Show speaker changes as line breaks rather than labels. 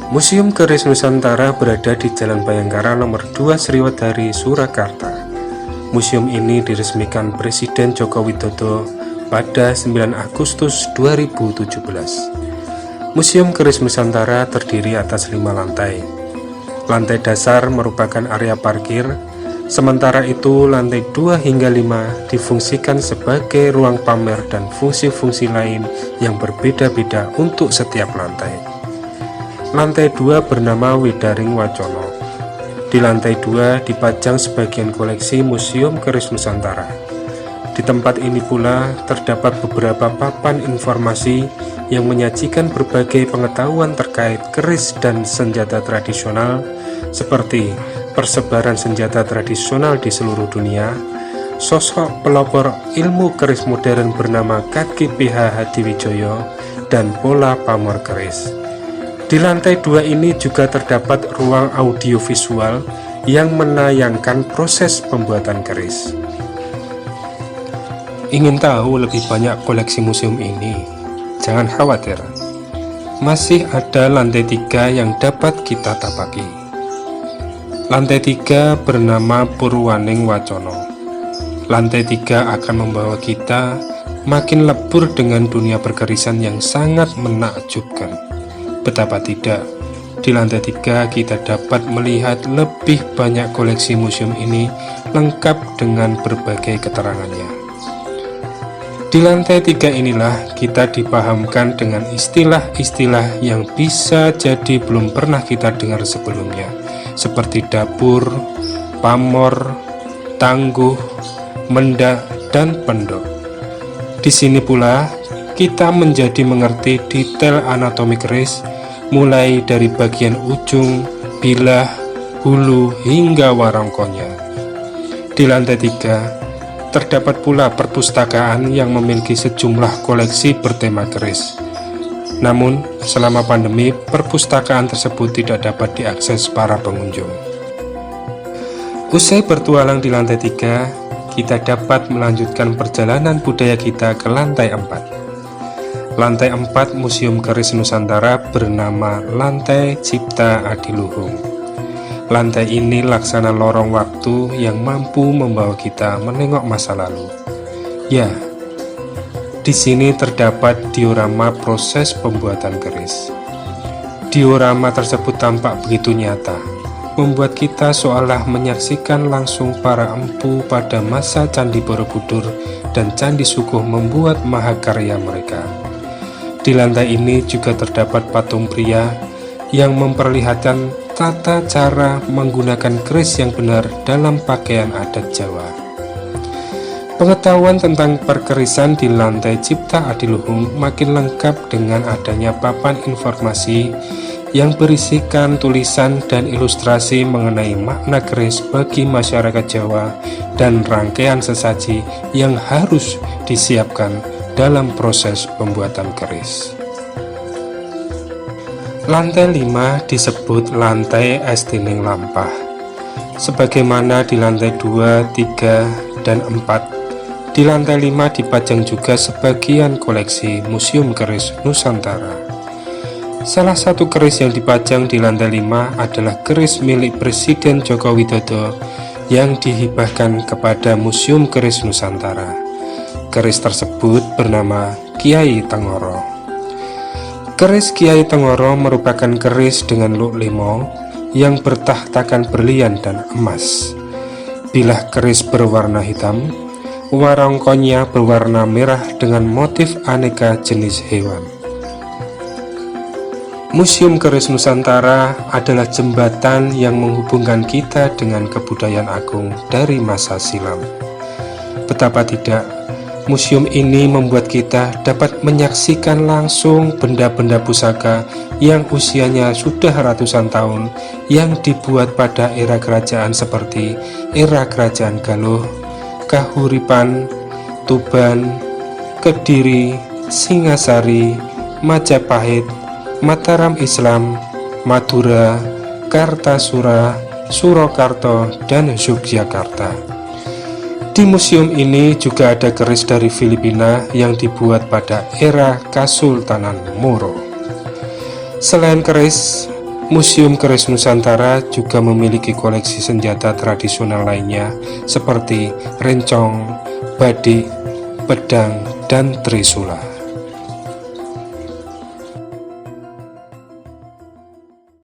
Museum Keris Nusantara berada di Jalan Bayangkara nomor 2 Sriwedari, Surakarta. Museum ini diresmikan Presiden Joko Widodo pada 9 Agustus 2017. Museum Keris Nusantara terdiri atas 5 lantai. Lantai dasar merupakan area parkir, sementara itu lantai 2 hingga 5 difungsikan sebagai ruang pamer dan fungsi-fungsi lain yang berbeda-beda untuk setiap lantai. Lantai 2 bernama Widaring Wacono. Di lantai 2 dipajang sebagian koleksi Museum Keris Nusantara. Di tempat ini pula terdapat beberapa papan informasi yang menyajikan berbagai pengetahuan terkait keris dan senjata tradisional, seperti persebaran senjata tradisional di seluruh dunia, sosok pelopor ilmu keris modern bernama Kaki PH Hadiwijoyo, dan pola pamor keris. Di lantai 2 ini juga terdapat ruang audiovisual yang menayangkan proses pembuatan keris. Ingin tahu lebih banyak koleksi museum ini? Jangan khawatir, masih ada lantai 3 yang dapat kita tapaki. Lantai 3 bernama Purwaning Wacono. Lantai 3 akan membawa kita makin lebur dengan dunia perkerisan yang sangat menakjubkan. Betapa tidak, di lantai 3 kita dapat melihat lebih banyak koleksi museum ini lengkap dengan berbagai keterangannya. Di lantai 3 inilah kita dipahamkan dengan istilah-istilah yang bisa jadi belum pernah kita dengar sebelumnya, seperti dapur, pamor, tangguh, mendak, dan pendok. Di sini pula kita menjadi mengerti detail anatomi keris, mulai dari bagian ujung, bilah, hulu, hingga warangkonya. Di lantai 3 terdapat pula perpustakaan yang memiliki sejumlah koleksi bertema keris. Namun, selama pandemi, perpustakaan tersebut tidak dapat diakses para pengunjung. Usai bertualang di lantai 3, kita dapat melanjutkan perjalanan budaya kita ke lantai 4. Lantai 4 Museum Keris Nusantara bernama Lantai Cipta Adiluhung. Lantai ini laksana lorong waktu yang mampu membawa kita menengok masa lalu. Ya, di sini terdapat diorama proses pembuatan keris. Diorama tersebut tampak begitu nyata, membuat kita seolah menyaksikan langsung para empu pada masa Candi Borobudur dan Candi Sukuh membuat mahakarya mereka. Di lantai ini juga terdapat patung pria yang memperlihatkan tata cara menggunakan keris yang benar dalam pakaian adat Jawa. Pengetahuan tentang perkerisan di lantai Cipta Adiluhung makin lengkap dengan adanya papan informasi yang berisikan tulisan dan ilustrasi mengenai makna keris bagi masyarakat Jawa dan rangkaian sesaji yang harus disiapkan dalam proses pembuatan keris. Lantai 5 disebut lantai Estining Lampah. Sebagaimana di lantai 2, 3, dan 4, di lantai 5 dipajang juga sebagian koleksi Museum Keris Nusantara. Salah satu keris yang dipajang di lantai 5 adalah keris milik Presiden Joko Widodo yang dihibahkan kepada Museum Keris Nusantara. Keris tersebut bernama Kiai Tengoro. Keris Kiai Tengoro merupakan keris dengan luk limo yang bertahtakan berlian dan emas. Bilah keris berwarna hitam, warangkonya berwarna merah dengan motif aneka jenis hewan. Museum Keris Nusantara adalah jembatan yang menghubungkan kita dengan kebudayaan agung dari masa silam. Betapa tidak, museum ini membuat kita dapat menyaksikan langsung benda-benda pusaka yang usianya sudah ratusan tahun yang dibuat pada era kerajaan seperti era Kerajaan Galuh, Kahuripan, Tuban, Kediri, Singasari, Majapahit, Mataram Islam, Madura, Kartasura, Surakarta, dan Yogyakarta. Di museum ini juga ada keris dari Filipina yang dibuat pada era Kesultanan Moro. Selain keris, Museum Keris Nusantara juga memiliki koleksi senjata tradisional lainnya seperti rencong, badik, pedang, dan trisula.